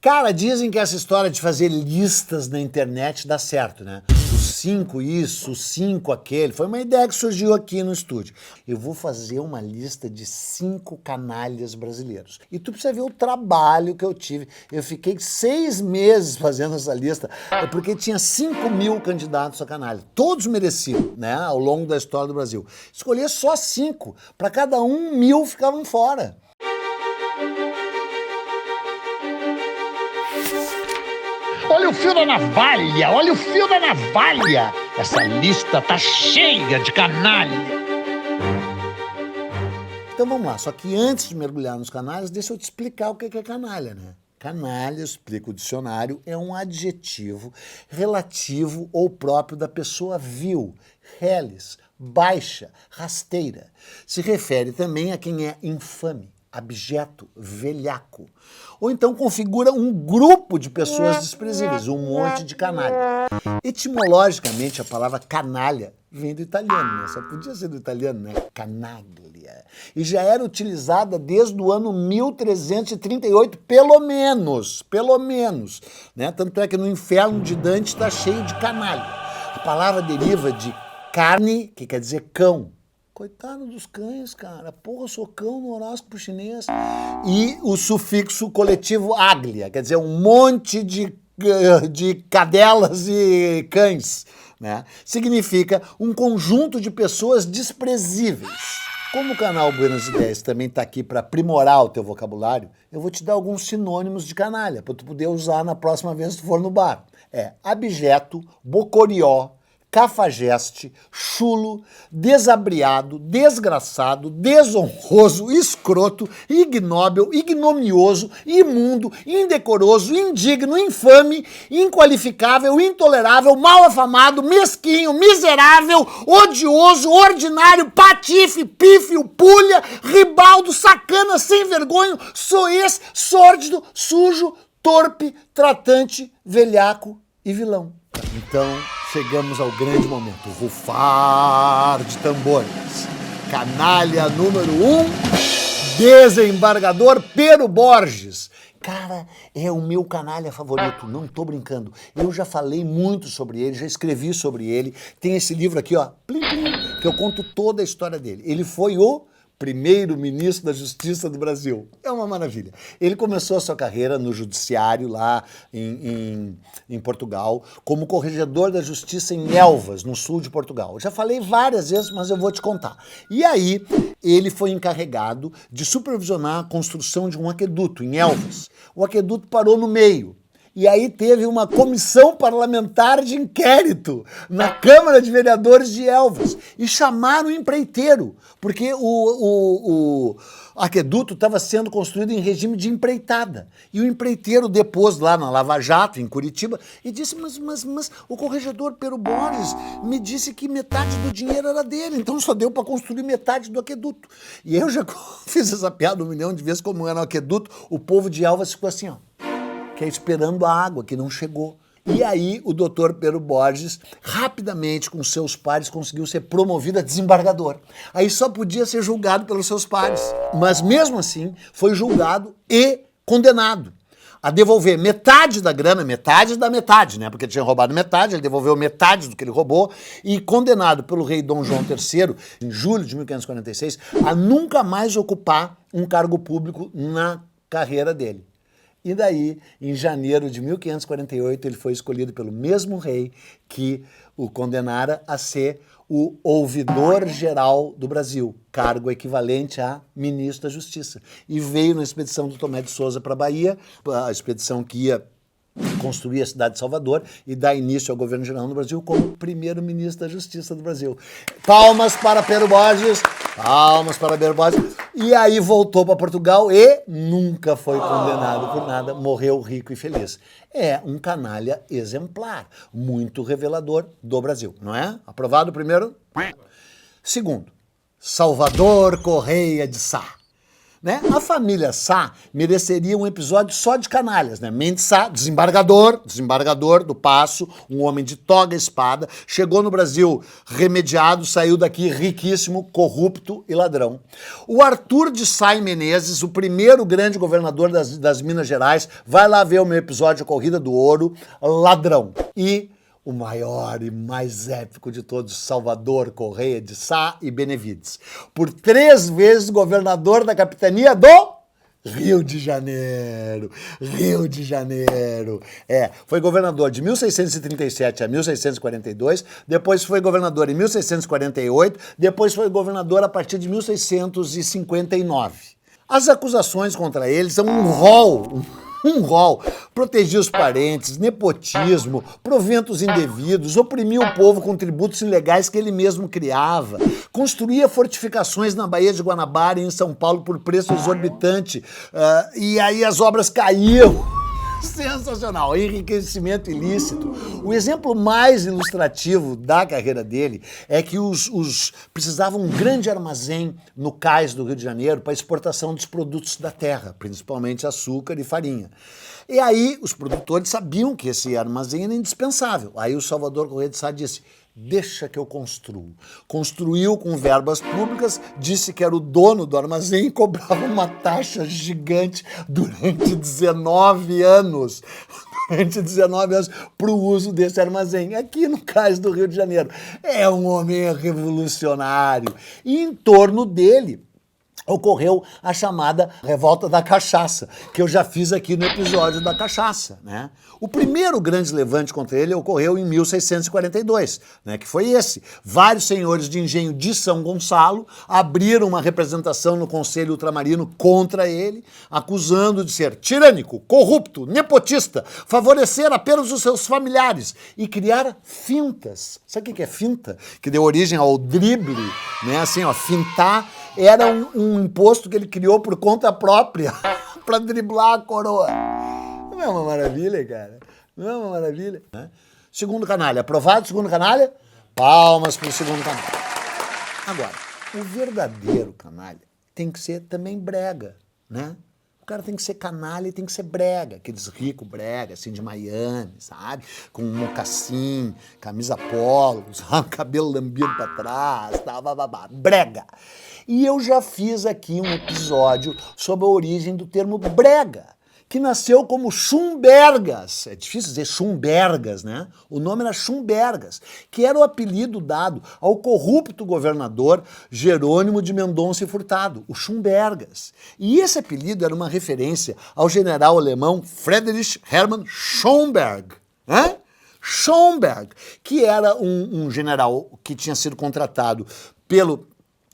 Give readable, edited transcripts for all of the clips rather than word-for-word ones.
Cara, dizem que essa história de fazer listas na internet dá certo, né? Os 5 isso, os 5 aquele. Foi uma ideia que surgiu aqui no estúdio. Eu vou fazer uma lista de 5 canalhas brasileiros. E tu precisa ver o trabalho que eu tive. Eu fiquei 6 meses fazendo essa lista, porque tinha 5.000 candidatos a canalha. Todos mereciam, né? Ao longo da história do Brasil. Escolher só 5. Para cada um, 1.000 ficavam fora. Olha o fio da navalha, olha o fio da navalha. Essa lista tá cheia de canalha. Então vamos lá, só que antes de mergulhar nos canalhas, deixa eu te explicar o que é canalha, né? Canalha, explica o dicionário, é um adjetivo relativo ou próprio da pessoa vil, reles, baixa, rasteira. Se refere também a quem é infame, abjeto, velhaco. Ou então configura um grupo de pessoas desprezíveis, um monte de canalha. Etimologicamente, a palavra canalha vem do italiano, né? Só podia ser do italiano, né? Canaglia. E já era utilizada desde o ano 1338, pelo menos, né? Tanto é que no inferno de Dante está cheio de canalha. A palavra deriva de carne, que quer dizer cão. Coitado dos cães, cara. Porra, eu sou cão no horóscopo chinês. E o sufixo coletivo aglia, quer dizer, um monte de cadelas e cães, né? Significa um conjunto de pessoas desprezíveis. Como o canal Buenas Ideias também está aqui para aprimorar o teu vocabulário, eu vou te dar alguns sinônimos de canalha, para tu poder usar na próxima vez que tu for no bar. É abjeto, bocorió, cafajeste, chulo, desabriado, desgraçado, desonroso, escroto, ignóbil, ignominioso, imundo, indecoroso, indigno, infame, inqualificável, intolerável, mal afamado, mesquinho, miserável, odioso, ordinário, patife, pífio, pulha, ribaldo, sacana, sem vergonho, soez, sórdido, sujo, torpe, tratante, velhaco e vilão. Então, chegamos ao grande momento, rufar de tambores. Canalha número 1, desembargador Pero Borges. Cara, é o meu canalha favorito, não tô brincando. Eu já falei muito sobre ele, já escrevi sobre ele. Tem esse livro aqui, ó, plim, plim, que eu conto toda a história dele. Ele foi o primeiro ministro da Justiça do Brasil. É uma maravilha. Ele começou a sua carreira no judiciário lá em Portugal, como corregedor da justiça em Elvas, no sul de Portugal. Eu já falei várias vezes, mas eu vou te contar. E aí, ele foi encarregado de supervisionar a construção de um aqueduto em Elvas. O aqueduto parou no meio. E aí teve uma comissão parlamentar de inquérito na Câmara de Vereadores de Elvas. E chamaram o empreiteiro, porque o aqueduto estava sendo construído em regime de empreitada. E o empreiteiro depôs lá na Lava Jato, em Curitiba, e disse, mas o corregedor Pero Borges me disse que metade do dinheiro era dele, então só deu para construir metade do aqueduto. E eu já fiz essa piada 1 milhão de vezes, como era o aqueduto, o povo de Elvas ficou assim, ó, que é esperando a água, que não chegou. E aí o doutor Pero Borges, rapidamente com seus pares, conseguiu ser promovido a desembargador. Aí só podia ser julgado pelos seus pares. Mas mesmo assim, foi julgado e condenado a devolver metade da grana, metade da metade, né? Porque ele tinha roubado metade, ele devolveu metade do que ele roubou, e condenado pelo rei Dom João III, em julho de 1546, a nunca mais ocupar um cargo público na carreira dele. E daí, em janeiro de 1548, ele foi escolhido pelo mesmo rei que o condenara a ser o ouvidor-geral do Brasil, cargo equivalente a ministro da Justiça. E veio na expedição do Tomé de Souza para a Bahia, a expedição que ia construir a cidade de Salvador e dar início ao governo geral no Brasil como primeiro-ministro da Justiça do Brasil. Palmas para Pero Borges, palmas para Pero Borges. E aí voltou para Portugal e nunca foi condenado por nada, morreu rico e feliz. É um canalha exemplar, muito revelador do Brasil, não é? Aprovado primeiro? Segundo, Salvador Correia de Sá. Né? A família Sá mereceria um episódio só de canalhas, né? Mendes Sá, desembargador do Paço, um homem de toga e espada, chegou no Brasil remediado, saiu daqui riquíssimo, corrupto e ladrão. O Arthur de Sá e Menezes, o primeiro grande governador das Minas Gerais, vai lá ver o meu episódio Corrida do Ouro, ladrão. E o maior e mais épico de todos, Salvador Correia de Sá e Benevides. Por 3 vezes governador da capitania do Rio de Janeiro. Rio de Janeiro. Foi governador de 1637 a 1642, depois foi governador em 1648, depois foi governador a partir de 1659. As acusações contra ele são um rol. Protegia os parentes, nepotismo, proventos indevidos, oprimia o povo com tributos ilegais que ele mesmo criava, construía fortificações na Baía de Guanabara e em São Paulo por preço exorbitante, e aí as obras caíam. Sensacional, enriquecimento ilícito. O exemplo mais ilustrativo da carreira dele é que precisavam um grande armazém no cais do Rio de Janeiro para exportação dos produtos da terra, principalmente açúcar e farinha. E aí os produtores sabiam que esse armazém era indispensável. Aí o Salvador Correia de Sá disse: deixa que eu construo. Construiu com verbas públicas, disse que era o dono do armazém e cobrava uma taxa gigante durante 19 anos. Durante 19 anos para o uso desse armazém, aqui no cais do Rio de Janeiro. É um homem revolucionário. E em torno dele ocorreu a chamada Revolta da Cachaça, que eu já fiz aqui no episódio da cachaça, né? O primeiro grande levante contra ele ocorreu em 1642, né, que foi esse. Vários senhores de engenho de São Gonçalo abriram uma representação no Conselho Ultramarino contra ele, acusando de ser tirânico, corrupto, nepotista, favorecer apenas os seus familiares e criar fintas. Sabe o que é finta? Que deu origem ao drible, né? Assim, ó, fintar era um imposto que ele criou por conta própria para driblar a coroa. Não é uma maravilha, cara? Não é uma maravilha? Né? Segundo canalha, aprovado segundo canalha? Palmas para o segundo canalha. Agora, o verdadeiro canalha tem que ser também brega, né? O cara tem que ser canalha e tem que ser brega, aqueles ricos brega, assim, de Miami, sabe? Com um mocassim, camisa polo, sabe? Cabelo lambido pra trás, tá, bababá, brega. E eu já fiz aqui um episódio sobre a origem do termo brega, que nasceu como Schumbergas. É difícil dizer Schumbergas, né? O nome era Schumbergas, que era o apelido dado ao corrupto governador Jerônimo de Mendonça e Furtado, o Schumbergas. E esse apelido era uma referência ao general alemão Friedrich Hermann Schomberg, né? Schomberg, que era um general que tinha sido contratado pelo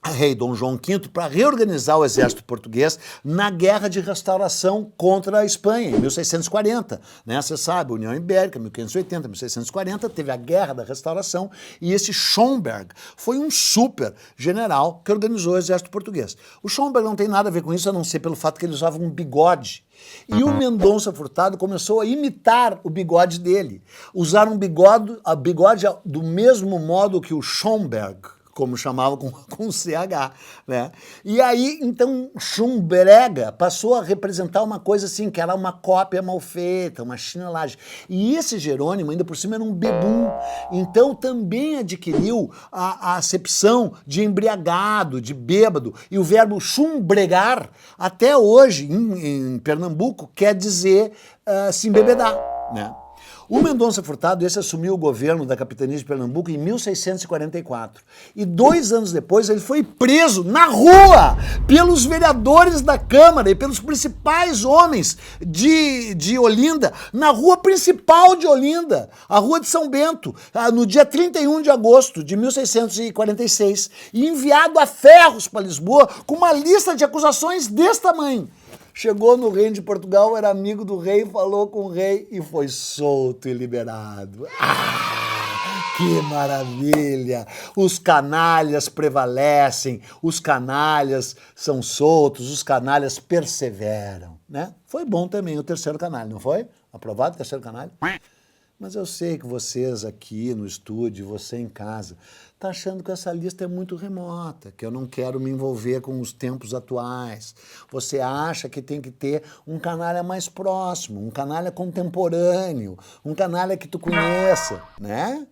rei Dom João V para reorganizar o exército português na Guerra de Restauração contra a Espanha, em 1640. Né? Você sabe, União Ibérica, 1580, 1640, teve a Guerra da Restauração e esse Schomberg foi um super general que organizou o exército português. O Schomberg não tem nada a ver com isso, a não ser pelo fato que ele usava um bigode. E o Mendonça Furtado começou a imitar o bigode dele. Usar um bigode do mesmo modo que o Schomberg, como chamava com CH, né? E aí, então, Schumberega passou a representar uma coisa assim, que era uma cópia mal feita, uma chinelagem. E esse Jerônimo, ainda por cima, era um bebum. Então, também adquiriu a acepção de embriagado, de bêbado. E o verbo chumbregar, até hoje, em Pernambuco, quer dizer se embebedar, né? O Mendonça Furtado, esse assumiu o governo da capitania de Pernambuco em 1644. E 2 anos depois ele foi preso na rua pelos vereadores da Câmara e pelos principais homens de Olinda, na rua principal de Olinda, a Rua de São Bento, no dia 31 de agosto de 1646, e enviado a ferros para Lisboa com uma lista de acusações desse tamanho. Chegou no reino de Portugal, era amigo do rei, falou com o rei e foi solto e liberado. Que maravilha! Os canalhas prevalecem, os canalhas são soltos, os canalhas perseveram, né? Foi bom também o terceiro canalha, não foi? Aprovado o terceiro canalha? Mas eu sei que vocês aqui no estúdio, você em casa, tá achando que essa lista é muito remota, que eu não quero me envolver com os tempos atuais. Você acha que tem que ter um canalha mais próximo, um canalha contemporâneo, um canalha que tu conheça, né?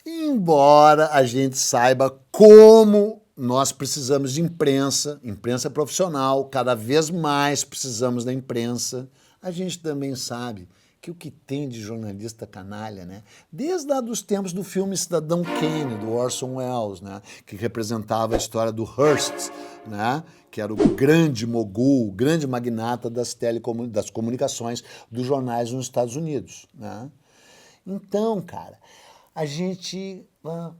Embora a gente saiba como nós precisamos de imprensa, imprensa profissional, cada vez mais precisamos da imprensa, a gente também sabe que o que tem de jornalista canalha, né? Desde lá dos tempos do filme Cidadão Kane, do Orson Welles, né? Que representava a história do Hearst, né? Que era o grande mogul, o grande magnata das comunicações dos jornais nos Estados Unidos, né? Então, cara, a gente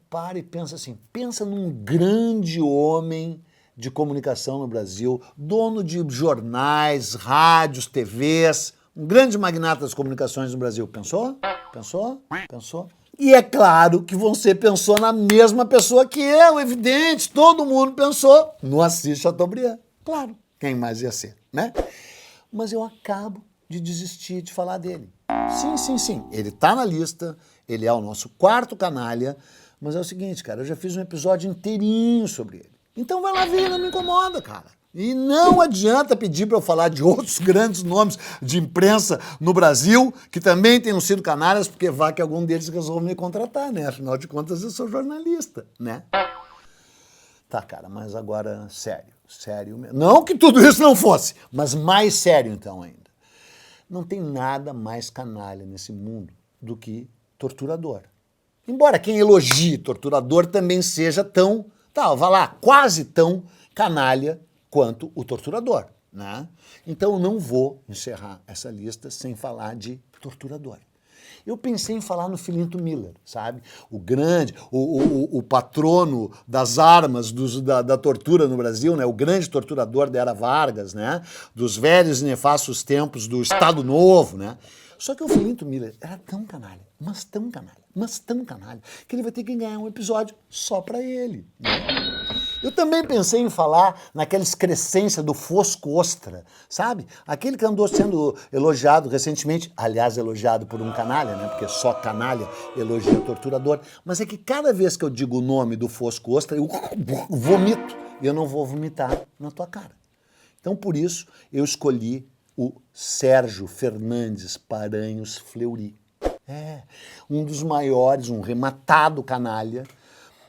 para e pensa assim, pensa num grande homem de comunicação no Brasil, dono de jornais, rádios, TVs, um grande magnata das comunicações no Brasil. Pensou? Pensou? Pensou? E é claro que você pensou na mesma pessoa que eu, evidente, todo mundo pensou no Assis Chateaubriand. Claro, quem mais ia ser, né? Mas eu acabo de desistir de falar dele. Sim, ele tá na lista, ele é o nosso quarto canalha, mas é o seguinte, cara, eu já fiz um episódio inteirinho sobre ele. Então vai lá ver, não me incomoda, cara. E não adianta pedir para eu falar de outros grandes nomes de imprensa no Brasil, que também tenham sido canalhas, porque vai que algum deles resolve me contratar, né? Afinal de contas, eu sou jornalista, né? Tá, cara, mas agora, sério mesmo. Não que tudo isso não fosse, mas mais sério então ainda. Não tem nada mais canalha nesse mundo do que torturador. Embora quem elogie torturador também seja tão, vá lá, quase tão canalha quanto o torturador, né? Então eu não vou encerrar essa lista sem falar de torturador. Eu pensei em falar no Filinto Miller, sabe? O grande, o patrono das armas da tortura no Brasil, né? O grande torturador da Era Vargas, né? Dos velhos e nefastos tempos do Estado Novo, né? Só que o Filinto Miller era tão canalha, mas tão canalha, que ele vai ter que ganhar um episódio só pra ele, né? Eu também pensei em falar naquela excrescência do Fosco Ostra, sabe? Aquele que andou sendo elogiado recentemente, aliás, elogiado por um canalha, né? Porque só canalha elogia torturador. Mas é que cada vez que eu digo o nome do Fosco Ostra, eu vomito. E eu não vou vomitar na tua cara. Então, por isso, eu escolhi o Sérgio Fernandes Paranhos Fleury. Um dos maiores, um rematado canalha,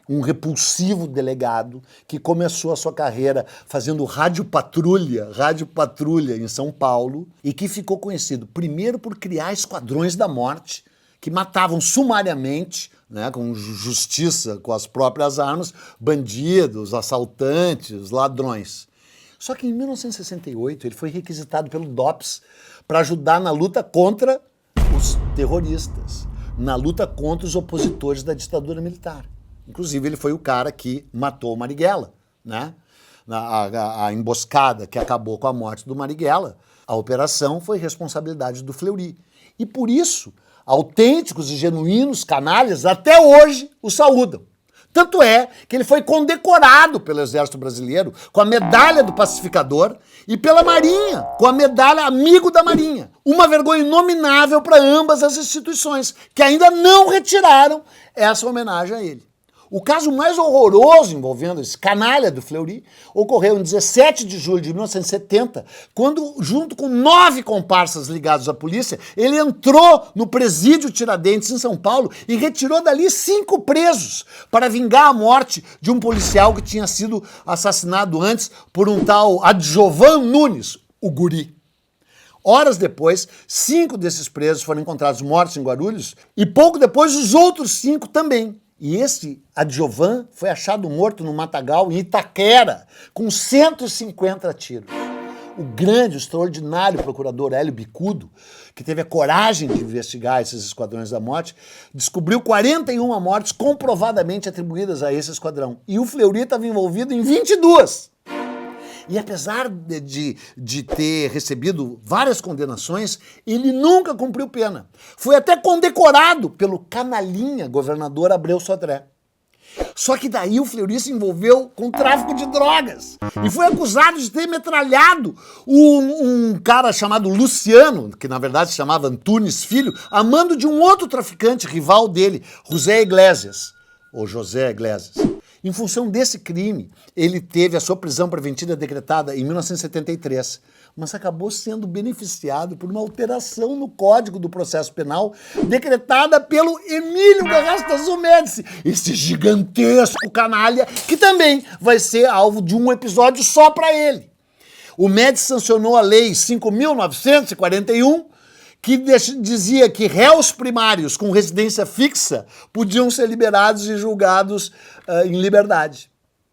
um repulsivo delegado que começou a sua carreira fazendo rádio patrulha em São Paulo e que ficou conhecido primeiro por criar esquadrões da morte que matavam sumariamente, né, com justiça, com as próprias armas, bandidos, assaltantes, ladrões. Só que em 1968 ele foi requisitado pelo DOPS para ajudar na luta contra os terroristas, na luta contra os opositores da ditadura militar. Inclusive, ele foi o cara que matou o Marighella, né? A emboscada que acabou com a morte do Marighella, a operação foi responsabilidade do Fleury. E por isso, autênticos e genuínos canalhas até hoje o saúdam. Tanto é que ele foi condecorado pelo Exército Brasileiro com a Medalha do Pacificador e pela Marinha com a Medalha Amigo da Marinha. Uma vergonha inominável para ambas as instituições, que ainda não retiraram essa homenagem a ele. O caso mais horroroso envolvendo esse canalha do Fleury ocorreu em 17 de julho de 1970, quando, junto com 9 comparsas ligados à polícia, ele entrou no presídio Tiradentes, em São Paulo, e retirou dali 5 presos para vingar a morte de um policial que tinha sido assassinado antes por um tal Adjovan Nunes, o guri. Horas depois, 5 desses presos foram encontrados mortos em Guarulhos e pouco depois os outros 5 também. E esse Adjovan foi achado morto no matagal em Itaquera, com 150 tiros. O grande, o extraordinário procurador Hélio Bicudo, que teve a coragem de investigar esses esquadrões da morte, descobriu 41 mortes comprovadamente atribuídas a esse esquadrão. E o Fleury estava envolvido em 22. E apesar de ter recebido várias condenações, ele nunca cumpriu pena. Foi até condecorado pelo canalinha governador Abreu Sodré. Só que daí o Fleury se envolveu com tráfico de drogas e foi acusado de ter metralhado um cara chamado Luciano, que na verdade se chamava Antunes Filho, a mando de um outro traficante rival dele, José Iglesias. Em função desse crime, ele teve a sua prisão preventiva decretada em 1973, mas acabou sendo beneficiado por uma alteração no Código do Processo Penal decretada pelo Emílio Garrastazu Médici, esse gigantesco canalha que também vai ser alvo de um episódio só para ele. O Médici sancionou a Lei 5.941, que dizia que réus primários com residência fixa podiam ser liberados e julgados em liberdade.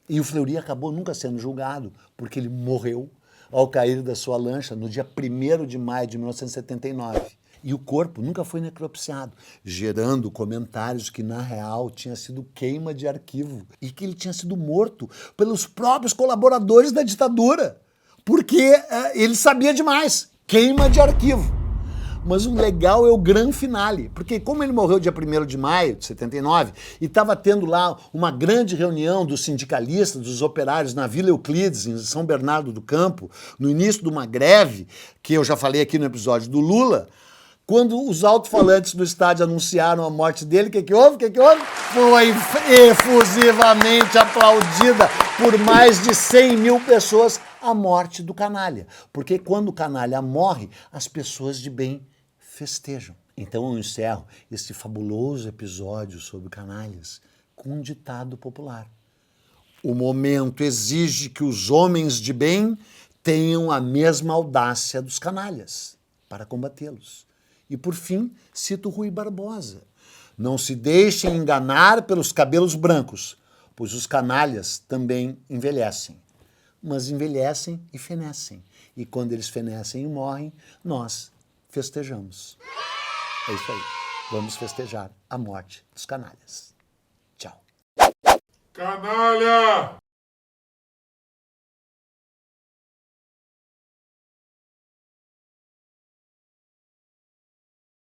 E o Fleury acabou nunca sendo julgado, porque ele morreu ao cair da sua lancha no dia 1º de maio de 1979. E o corpo nunca foi necropsiado, gerando comentários que, na real, tinha sido queima de arquivo e que ele tinha sido morto pelos próprios colaboradores da ditadura, porque ele sabia demais. Queima de arquivo. Mas o legal é o gran finale, porque como ele morreu dia 1º de maio de 79 e estava tendo lá uma grande reunião dos sindicalistas, dos operários na Vila Euclides, em São Bernardo do Campo, no início de uma greve, que eu já falei aqui no episódio do Lula, quando os alto-falantes do estádio anunciaram a morte dele, o que houve? Foi efusivamente aplaudida por mais de 100 mil pessoas a morte do canalha. Porque quando o canalha morre, as pessoas de bem festejam. Então eu encerro esse fabuloso episódio sobre canalhas com um ditado popular. O momento exige que os homens de bem tenham a mesma audácia dos canalhas para combatê-los. E por fim, cito Rui Barbosa. Não se deixem enganar pelos cabelos brancos, pois os canalhas também envelhecem. Mas envelhecem e fenecem. E quando eles fenecem e morrem, nós festejamos. É isso aí. Vamos festejar a morte dos canalhas. Tchau. Canalha!